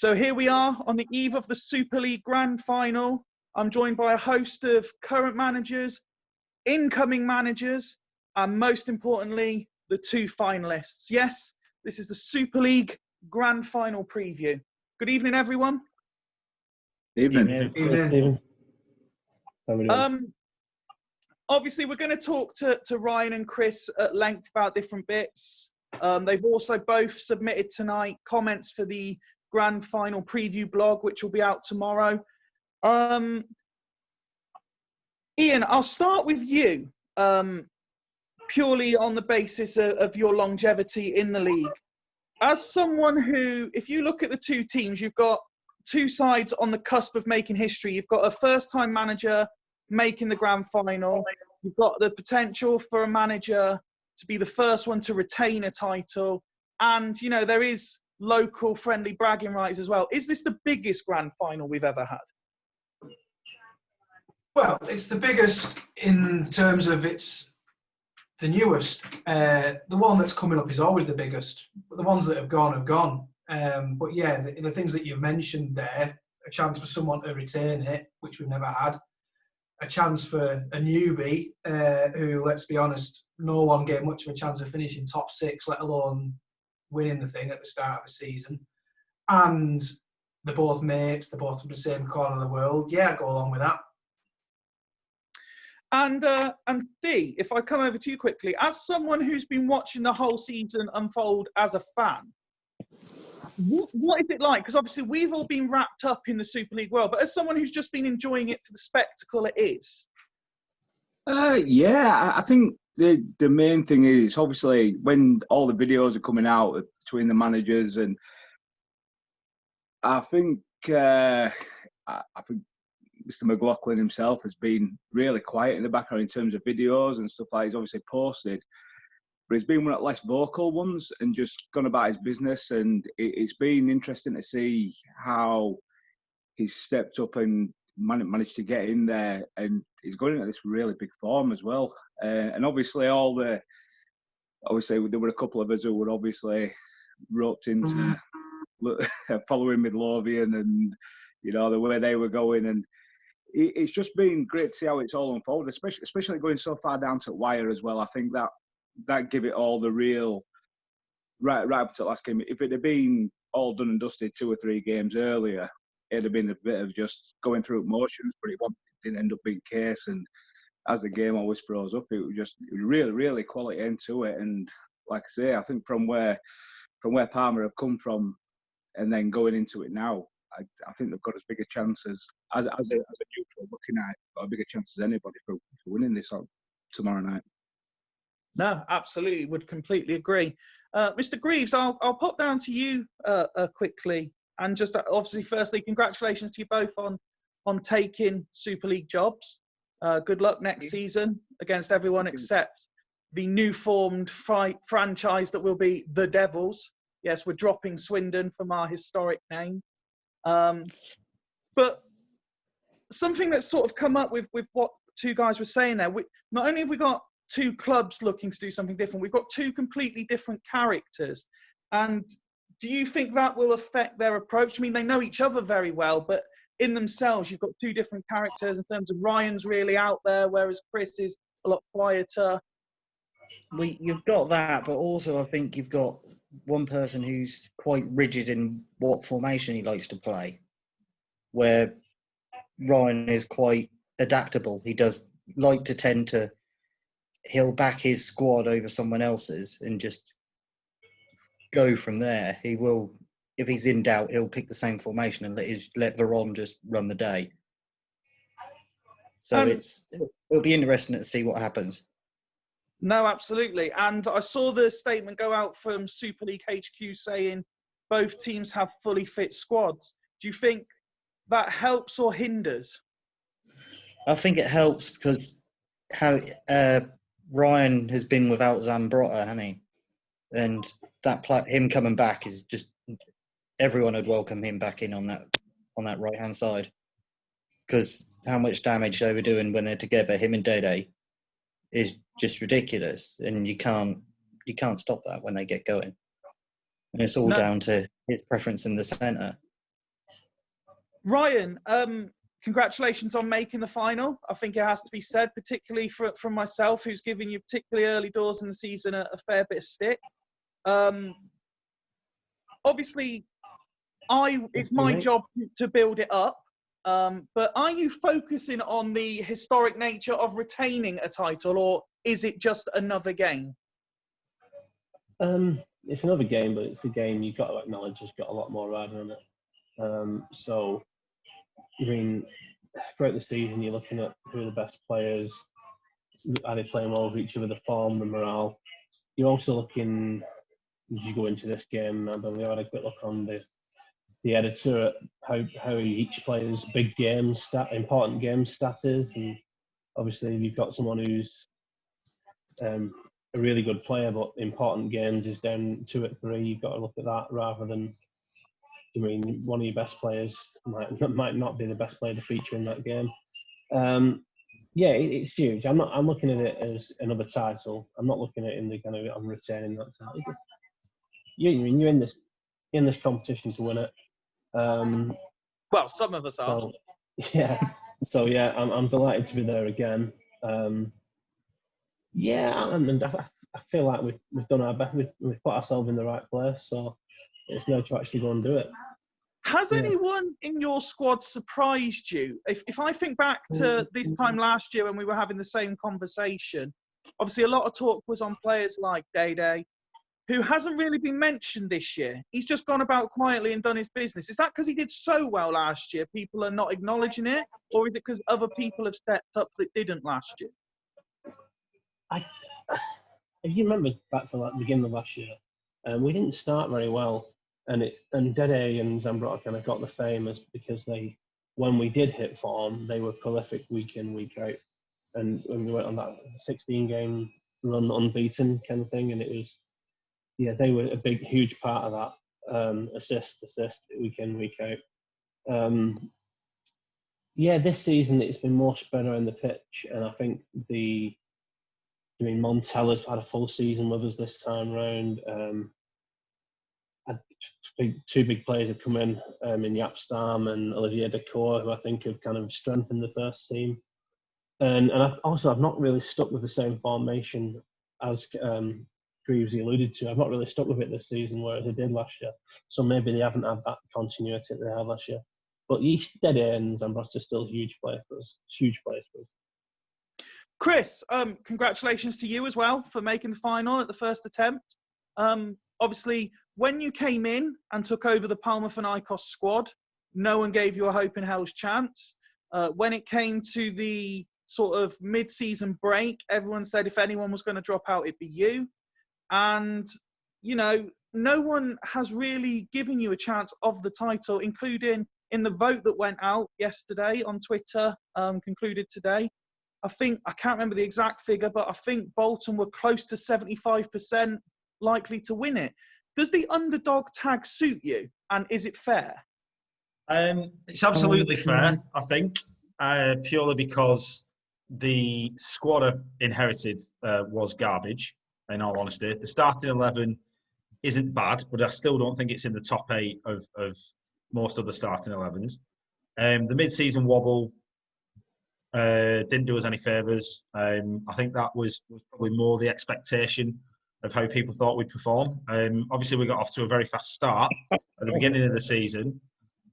So here we are on the eve of the Super League Grand Final. I'm joined by a host of current managers, incoming managers, and most importantly, the two finalists. Yes, this is the Super League Grand Final preview. Good evening, everyone. Evening. Evening. How are we doing? Obviously, we're going to talk to Ryan and Chris at length about different bits. They've also both submitted tonight comments for the Grand Final preview blog, which will be out tomorrow. Ian, I'll start with you, purely on the basis of your longevity in the league. As someone who, if you look at the two teams, you've got two sides on the cusp of making history. You've got a first-time manager making the Grand Final. You've got the potential for a manager to be the first one to retain a title. And, you know, there is local friendly bragging rights as well. Is this the biggest Grand Final we've ever had? Well, it's the biggest in terms of it's the newest. The one that's coming up is always the biggest. But the ones that have gone have gone. But yeah, the things that you've mentioned there, a chance for someone to retain it, which we've never had. A chance for a newbie who, let's be honest, no one gave much of a chance of finishing top six, let alone winning the thing at the start of the season. And they're both mates, they're both from the same corner of the world. Yeah, go along with that. And Dee, if I come over to you quickly, as someone who's been watching the whole season unfold as a fan, what is it like? Because obviously we've all been wrapped up in the Super League world, but as someone who's just been enjoying it for the spectacle it is. Yeah, I think the main thing is obviously when all the videos are coming out between the managers, and I think Mr. McLaughlin himself has been really quiet in the background in terms of videos and stuff like he's obviously posted. But he's been one of the less vocal ones and just gone about his business. And it's been interesting to see how he's stepped up and managed to get in there. And he's going into this really big form as well. And obviously there were a couple of us who were obviously roped into following Midlothian and, you know, the way they were going. And it's just been great to see how it's all unfolded, especially going so far down to wire as well. I think that give it all the real right up to the last game. If it had been all done and dusted 2 or 3 games earlier, it'd have been a bit of just going through motions, but it didn't end up being the case. And as the game always froze up, it was really, really quality end to it. And like I say, I think from where Parma have come from and then going into it now, I think they've got as big a chance as a neutral looking at it, got a bigger chance as anybody for winning this tomorrow night. No, absolutely, would completely agree. Mr. Greaves, I'll pop down to you quickly, and just obviously, firstly, congratulations to you both on taking Super League jobs. Good luck next season against everyone except the new formed franchise that will be the Devils. Yes, we're dropping Swindon from our historic name. But something that's sort of come up with what two guys were saying there, not only have we got two clubs looking to do something different, we've got two completely different characters. And do you think that will affect their approach? I mean, they know each other very well, but in themselves, you've got two different characters in terms of Ryan's really out there, whereas Chris is a lot quieter. You've got that, but also I think you've got one person who's quite rigid in what formation he likes to play, where Ryan is quite adaptable. He does like to he'll back his squad over someone else's and just go from there. He will, if he's in doubt, he'll pick the same formation and let Veron just run the day. So it'll be interesting to see what happens. No, absolutely. And I saw the statement go out from Super League HQ saying both teams have fully fit squads. Do you think that helps or hinders? I think it helps because how Ryan has been without Zambrotta, hasn't he? And him coming back is just, everyone would welcome him back in on that right hand side, because how much damage they were doing when they're together, him and Dede, is just ridiculous, and you can't stop that when they get going. And it's all down to his preference in the centre. Ryan, congratulations on making the final. I think it has to be said, particularly from myself, who's given you particularly early doors in the season a fair bit of stick. Obviously, it's my job to build it up. But are you focusing on the historic nature of retaining a title, or is it just another game? It's another game, but it's a game you've got to acknowledge has got a lot more riding on it. So, I mean, throughout the season, you're looking at who are the best players, are they playing well with each other, the form, the morale. You're also looking, as you go into this game, I don't know, we had a quick look on the editor at how each player's big game important game stat is, and obviously you've got someone who's a really good player, but important games is down 2 at 3. You've got to look at that rather than, I mean, one of your best players might not be the best player to feature in that game. Yeah, it's huge. I'm looking at it as another title. I'm not looking at it in the kind of I'm retaining that title. You're in this competition to win it. Well, some of us are. So, yeah. So yeah, I'm delighted to be there again. Yeah, and I feel like we've done our best. We've put ourselves in the right place. So it's now to actually go and do it. Has anyone in your squad surprised you? If I think back to this time last year when we were having the same conversation, obviously a lot of talk was on players like Day, who hasn't really been mentioned this year. He's just gone about quietly and done his business. Is that because he did so well last year, people are not acknowledging it? Or is it because other people have stepped up that didn't last year? If you remember back to the beginning of last year, we didn't start very well. And Dede and Zambrotta kind of got the fame as because when we did hit form, they were prolific week in, week out. And when we went on that 16-game run unbeaten kind of thing, and it was, yeah, they were a huge part of that, assist, week in, week out. Yeah, this season it's been more spread around the pitch, and I think Montella's had a full season with us this time round. Two big players have come in Yapstam and Olivier Decor, who I think have kind of strengthened the first team. And I've not really stuck with the same formation as Greaves alluded to. I've not really stuck with it this season, whereas I did last year. So maybe they haven't had that continuity that they had last year. But Dede and Zambrotta are still huge players for us. Chris, congratulations to you as well for making the final at the first attempt. Obviously, when you came in and took over the Palma Panaikos squad, no one gave you a hope in hell's chance. When it came to the sort of mid-season break, everyone said if anyone was going to drop out, it'd be you. And, no one has really given you a chance of the title, including in the vote that went out yesterday on Twitter, concluded today. I can't remember the exact figure, but I think Bolton were close to 75% likely to win it. Does the underdog tag suit you, and is it fair? It's absolutely fair, I think, purely because the squad I inherited was garbage, in all honesty. The starting 11 isn't bad, but I still don't think it's in the top 8 of most other starting 11s. The mid-season wobble didn't do us any favours. I think that was probably more the expectation of how people thought we'd perform. Obviously, we got off to a very fast start at the beginning of the season,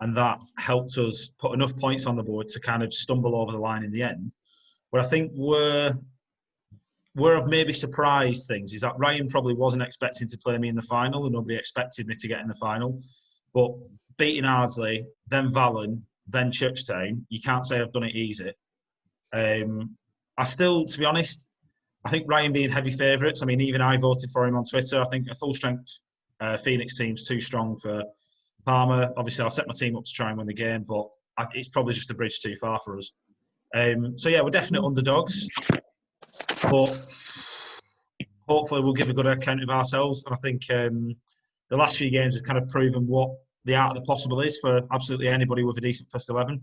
and that helped us put enough points on the board to kind of stumble over the line in the end. But I think where I've maybe surprised things is that Ryan probably wasn't expecting to play me in the final, and nobody expected me to get in the final. But beating Ardsley, then Vallon, then Churchtown, you can't say I've done it easy. I still, to be honest, I think Ryan being heavy favourites. I mean, even I voted for him on Twitter. I think a full-strength Phoenix team's too strong for Palmer. Obviously, I'll set my team up to try and win the game, but it's probably just a bridge too far for us. So, yeah, we're definite underdogs. But hopefully we'll give a good account of ourselves. And I think the last few games have kind of proven what the art of the possible is for absolutely anybody with a decent first 11.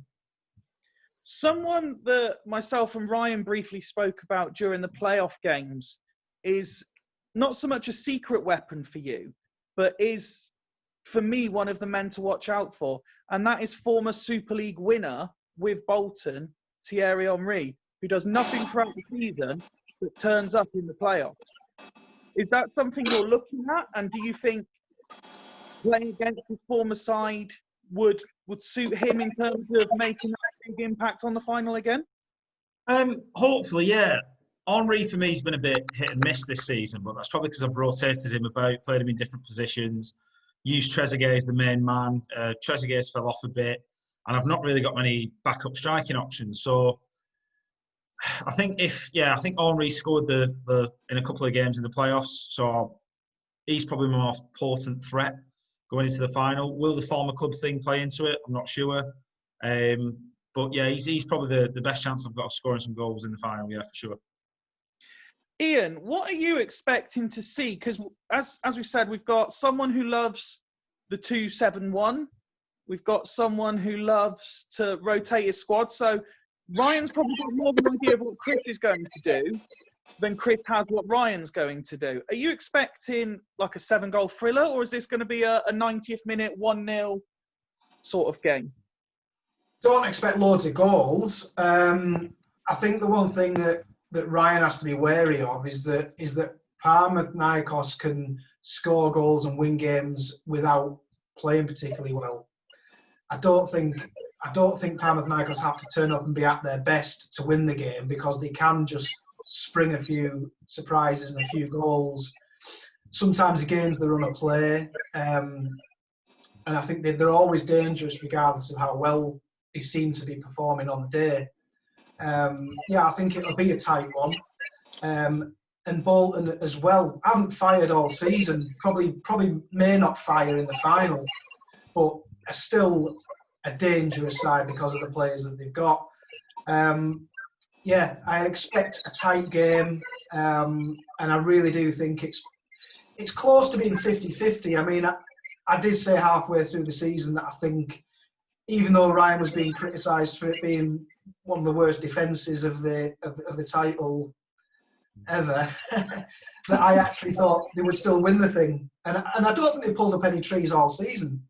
Someone that myself and Ryan briefly spoke about during the playoff games is not so much a secret weapon for you, but is for me, one of the men to watch out for, and that is former Super League winner with Bolton, Thierry Henry, who does nothing throughout the season but turns up in the playoffs. Is that something you're looking at? And do you think playing against his former side would suit him in terms of making that big impact on the final again? Hopefully, yeah. Henri for me has been a bit hit and miss this season, but that's probably because I've rotated him about, played him in different positions, used Trezeguet as the main man. Trezeguet's fell off a bit, and I've not really got many backup striking options. So I think I think Henri scored the in a couple of games in the playoffs, so he's probably my most potent threat going into the final. Will the former club thing play into it? I'm not sure. But yeah, he's probably the best chance I've got of scoring some goals in the final, yeah, for sure. Ian, what are you expecting to see? Because as we said, we've got someone who loves the 2-7-1. We've got someone who loves to rotate his squad. So Ryan's probably got more of an idea of what Chris is going to do than Chris has what Ryan's going to do. Are you expecting like a 7-goal thriller, or is this going to be a 90th minute 1-0 sort of game? Don't expect loads of goals. I think the one thing that Ryan has to be wary of is that Panathinaikos can score goals and win games without playing particularly well. I don't think Panathinaikos have to turn up and be at their best to win the game, because they can just spring a few surprises and a few goals. Sometimes the games they run a play, and I think they're always dangerous regardless of how well they seem to be performing on the day. I think it'll be a tight one. And Bolton as well haven't fired all season. Probably may not fire in the final, but are still a dangerous side because of the players that they've got. I expect a tight game, and I really do think it's close to being 50-50. I mean, I did say halfway through the season that I think, even though Ryan was being criticised for it being one of the worst defences of the title ever, that I actually thought they would still win the thing. And I don't think they pulled up any trees all season.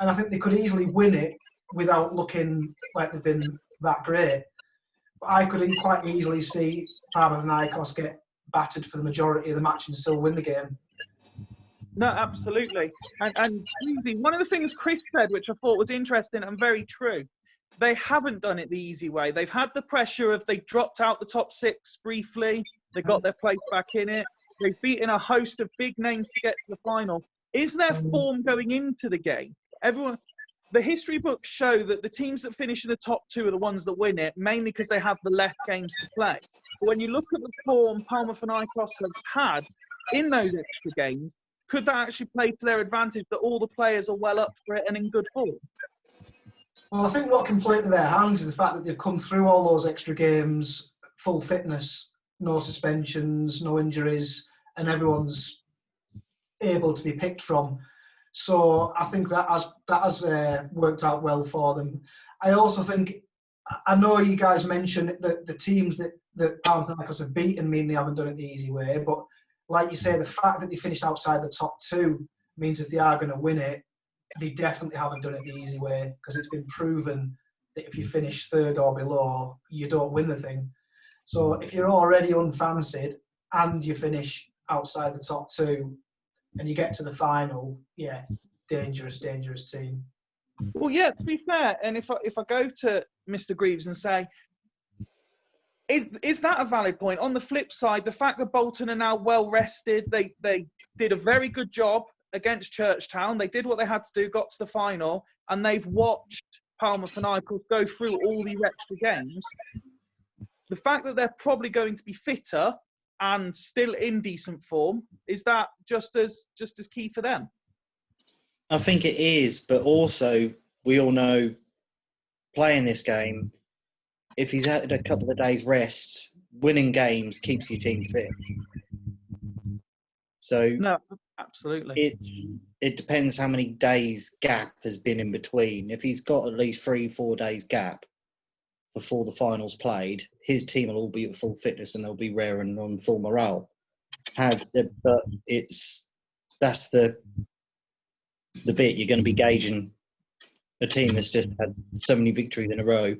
And I think they could easily win it without looking like they've been that great. But I could quite easily see Panathinaikos get battered for the majority of the match and still win the game. No, absolutely. And one of the things Chris said, which I thought was interesting and very true, they haven't done it the easy way. They've had the pressure of they dropped out the top 6 briefly. They got their place back in it. They've beaten a host of big names to get to the final. Is there form going into the game? The history books show that the teams that finish in the top 2 are the ones that win it, mainly because they have the less games to play. But when you look at the form Panathinaikos have had in those extra games, could that actually play to their advantage that all the players are well up for it and in good form? Well, I think what can play to their hands is the fact that they've come through all those extra games, full fitness, no suspensions, no injuries, and everyone's able to be picked from. So I think that has worked out well for them. I also think, I know you guys mentioned that the teams that Panathinaikos have beaten mean they haven't done it the easy way, but like you say, the fact that they finished outside the top 2 means if they are going to win it, they definitely haven't done it the easy way, because it's been proven that if you finish 3rd or below, you don't win the thing. So if you're already unfancied and you finish outside the top 2 and you get to the final, dangerous team. Well, yeah, to be fair, and if I go to Mr. Greaves and say, is that a valid point? On the flip side, the fact that Bolton are now well rested, they did a very good job against Churchtown. They did what they had to do, got to the final, and they've watched Panathinaikos go through all these extra games. The fact that they're probably going to be fitter and still in decent form, is that just as key for them? I think it is, but also we all know playing this game, if he's had a couple of days rest, winning games keeps your team fit. So no, absolutely. It depends how many days gap has been in between. If he's got at least 3-4 days gap before the finals played, his team will all be at full fitness and they'll be raring on full morale. But that's the the bit, you're going to be gauging a team that's just had so many victories in a row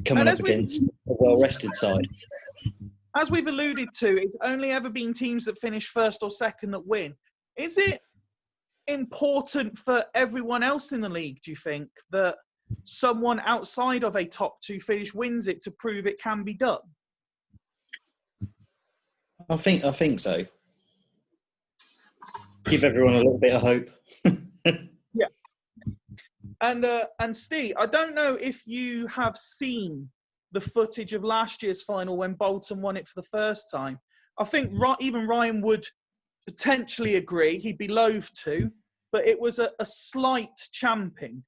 coming up against a well-rested side. As we've alluded to, it's only ever been teams that finish first or second that win. Is it important for everyone else in the league, do you think, that someone outside of a top 2 finish wins it to prove it can be done? I think so. Give everyone a little bit of hope. Yeah. And Steve, I don't know if you have seen the footage of last year's final when Bolton won it for the first time. I think even Ryan would potentially agree. He'd be loath to, but it was a slight champing,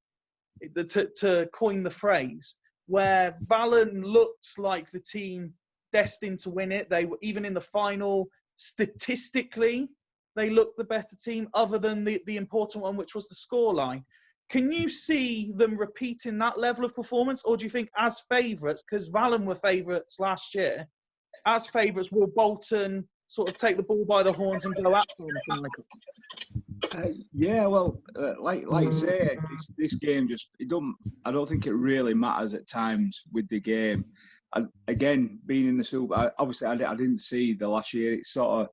to coin the phrase, where Valen looked like the team destined to win it. They were, even in the final, statistically, they looked the better team, other than the important one, which was the scoreline. Can you see them repeating that level of performance, or do you think as favourites, because Valen were favourites last year, as favourites, will Bolton sort of take the ball by the horns and go after them? Yeah, well, like you say, this game I don't think it really matters at times with the game. Again, being in the Super, obviously I didn't see the last year. It's sort of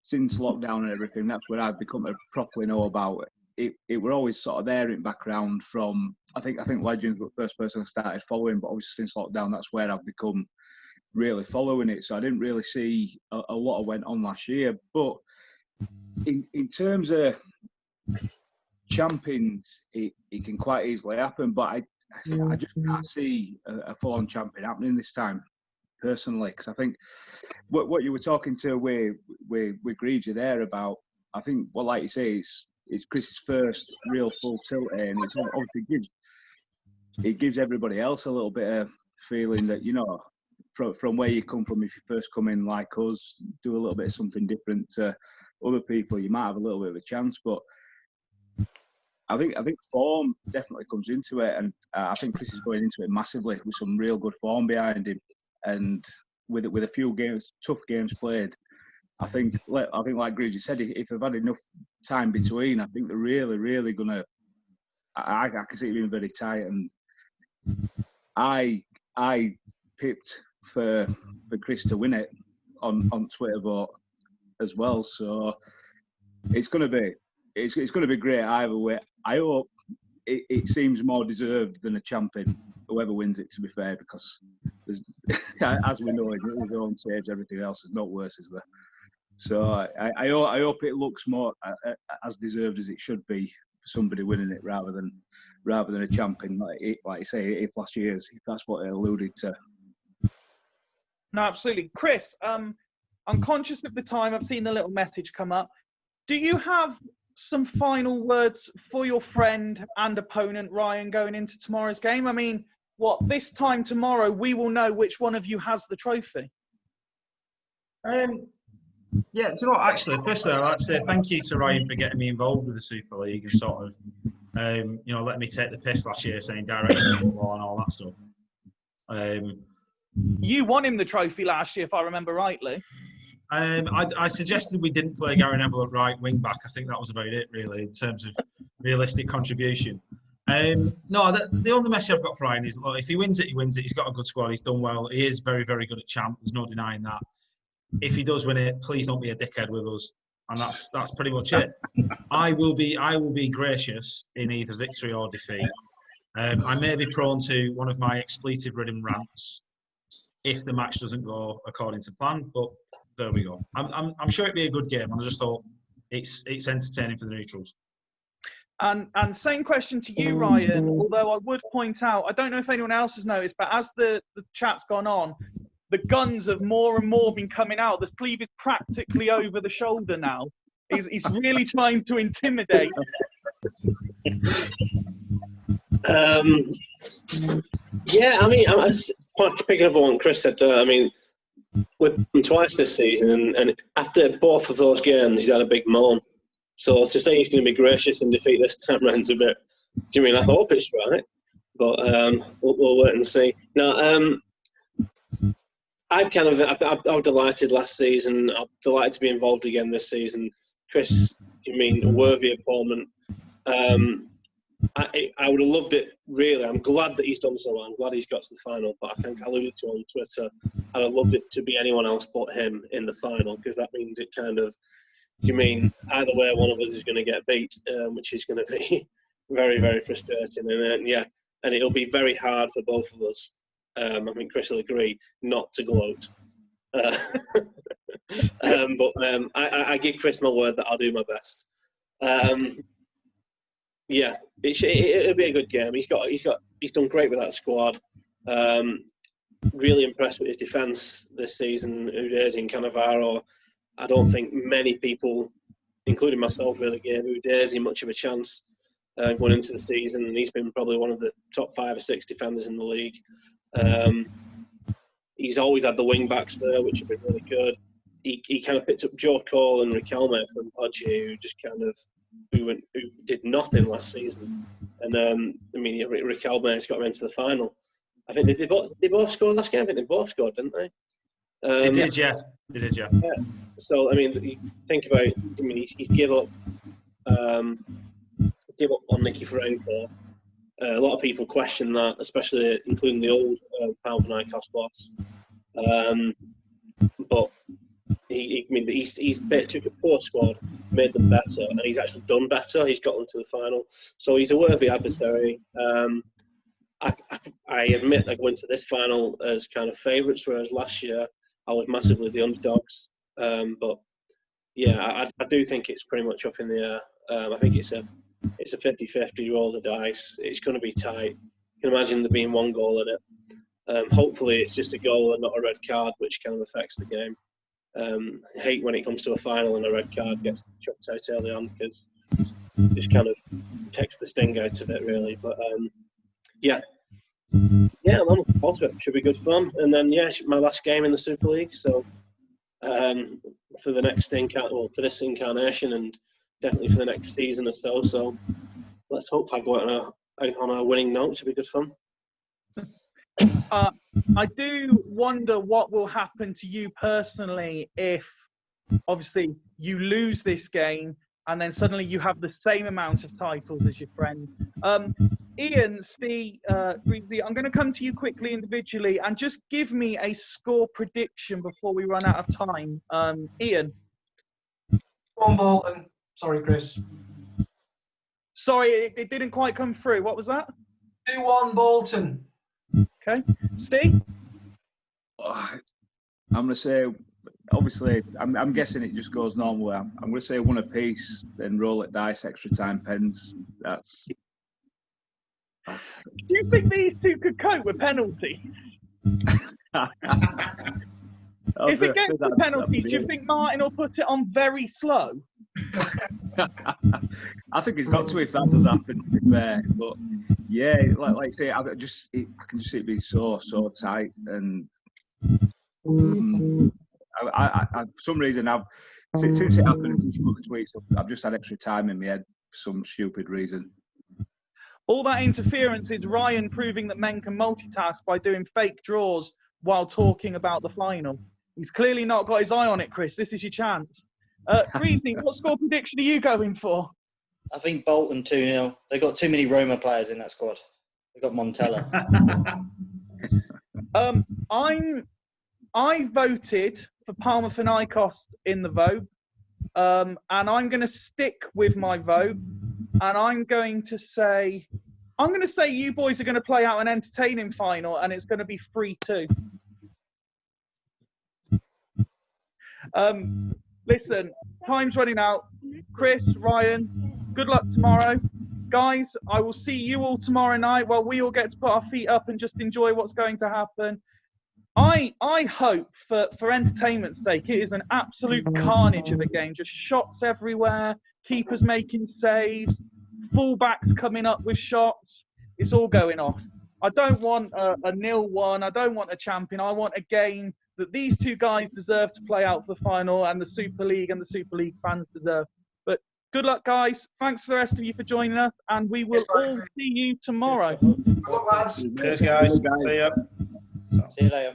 since lockdown and everything, that's where I've become to properly know about it. It were always sort of there in background from, I think Legends were the first person I started following, but obviously since lockdown, that's where I've become really following it. So I didn't really see a lot of went on last year. But in terms of champions, it can quite easily happen. But I just can't see a full-on champion happening this time, personally, because I think what you were talking to with Grigi there about, I think, well, like you say, it's Chris's first real full tilt, and it obviously gives everybody else a little bit of feeling that, you know, from where you come from, if you first come in like us, do a little bit of something different to other people, you might have a little bit of a chance. But I think form definitely comes into it, and I think Chris is going into it massively with some real good form behind him, and with a few tough games played. I think like Grigi said, if they've had enough time between, I think they're really gonna. I can see it being very tight, and I pipped for Chris to win it on Twitter vote as well. So it's gonna be great either way. I hope it seems more deserved than a champion, whoever wins it, to be fair, because as we know, in his own stage, everything else is not worse, is there? So I hope it looks more as deserved as it should be for somebody winning it rather than a champion, like you say, if last year's, if that's what it alluded to. No, absolutely. Chris, I'm conscious of the time. I've seen the little message come up. Do you have some final words for your friend and opponent, Ryan, going into tomorrow's game? I mean, this time tomorrow, we will know which one of you has the trophy. Yeah, do you know what, actually, firstly, I'd like to say thank you to Ryan for getting me involved with the Super League and sort of, letting me take the piss last year, saying direction football and all that stuff. You won him the trophy last year, if I remember rightly. I suggested we didn't play Gary Neville at right wing back. I think that was about it, really, in terms of realistic contribution. No, the only message I've got for Ryan is, look, if he wins it, he wins it. He's got a good squad. He's done well. He is very, very good at champ. There's no denying that. If he does win it, please don't be a dickhead with us. And that's pretty much it. I will be gracious in either victory or defeat. I may be prone to one of my expletive-ridden rants if the match doesn't go according to plan, but there we go. I'm sure it'd be a good game, and I just hope it's entertaining for the neutrals. And same question to you, Ryan, although I would point out, I don't know if anyone else has noticed, but as the chat's gone on, the guns have more and more been coming out. The sleeve is practically over the shoulder now. He's really trying to intimidate. Yeah, I mean, I was picking up on what Chris said there. I mean, with him twice this season, and after both of those games, he's had a big moan. So to say he's going to be gracious and defeat this time round's a bit. Do you mean I hope it's right? But we'll wait and see. Now, I was delighted last season. I'm delighted to be involved again this season. Chris, you mean, a worthy opponent. I would have loved it, really. I'm glad that he's done so well. I'm glad he's got to the final. But I think I alluded to on Twitter, I'd have loved it to be anyone else but him in the final, because that means it kind of, you mean, either way one of us is going to get beat, which is going to be very, very frustrating. And it'll be very hard for both of us. I think Chris will agree, not to gloat. I give Chris my word that I'll do my best. Yeah, it'll be a good game. He's done great with that squad. Really impressed with his defence this season. Udeze and Cannavaro. I don't think many people, including myself, really gave Udeze much of a chance going into the season. And he's been probably one of the top 5 or 6 defenders in the league. He's always had the wing backs there, which have been really good. He kind of picked up Joe Cole and Riquelme from Podgy, who just kind of who did nothing last season. And Riquelme's got him into the final. I think they both scored last game. I think they both scored, didn't they? They did, yeah. Yeah. So you think about. He gave up on Nicky Ferrenko. A lot of people question that, especially including the old Panathinaikos boss. But he took a poor squad, made them better, and he's actually done better. He's got them to the final, so he's a worthy adversary. I admit I went to this final as kind of favourites, whereas last year I was massively the underdogs. But yeah, I do think it's pretty much up in the air. I think it's a 50-50 roll the dice. It's going to be tight. You can imagine there being one goal in it. Hopefully it's just a goal and not a red card, which kind of affects the game. I hate when it comes to a final and a red card gets chucked out early on, because it just kind of takes the sting out of it, really. But yeah, I'm looking forward to it. Should be good fun. And then my last game in the Super League. So for the next for this incarnation, and definitely for the next season or so. So let's hope I go out on a winning note. Should be good fun. I do wonder what will happen to you personally if, obviously, you lose this game and then suddenly you have the same amount of titles as your friend. Ian, Steve, Breezy, I'm going to come to you quickly individually and just give me a score prediction before we run out of time. Ian? 1 Bolton. Sorry, Chris. Sorry, it didn't quite come through. What was that? 2-1 Bolton. Okay. Steve? I'm going to say, obviously, I'm guessing it just goes normal. I'm going to say 1 apiece, then roll it dice, extra time pens. That's. Do you think these two could cope with penalties? If it gets to penalties, do you think Martin will put it on very slow? I think it's got to if that does happen, to be fair. But yeah, like I say, I can just see it being so tight, and I for some reason since it happened, I've just had extra time in my head for some stupid reason. All that interference is Ryan proving that men can multitask by doing fake draws while talking about the final. He's clearly not got his eye on it, Chris. This is your chance. Breezy, what score prediction are you going for? I think Bolton 2-0. They've got too many Roma players in that squad. They've got Montella. I voted for Panathinaikos in the vote, and I'm going to stick with my vote, and I'm going to say you boys are going to play out an entertaining final, and it's going to be 3-2. Listen, time's running out. Chris, Ryan, good luck tomorrow. Guys, I will see you all tomorrow night while we all get to put our feet up and just enjoy what's going to happen. I hope, for entertainment's sake, it is an absolute carnage of a game. Just shots everywhere, keepers making saves, fullbacks coming up with shots. It's all going off. I don't want a 0-1. I don't want a champion. I want a game that these two guys deserve to play out for the final, and the Super League and the Super League fans deserve. But good luck, guys. Thanks for the rest of you for joining us, and we will all see you tomorrow. Good luck, lads. Cheers, guys. See ya. See you later.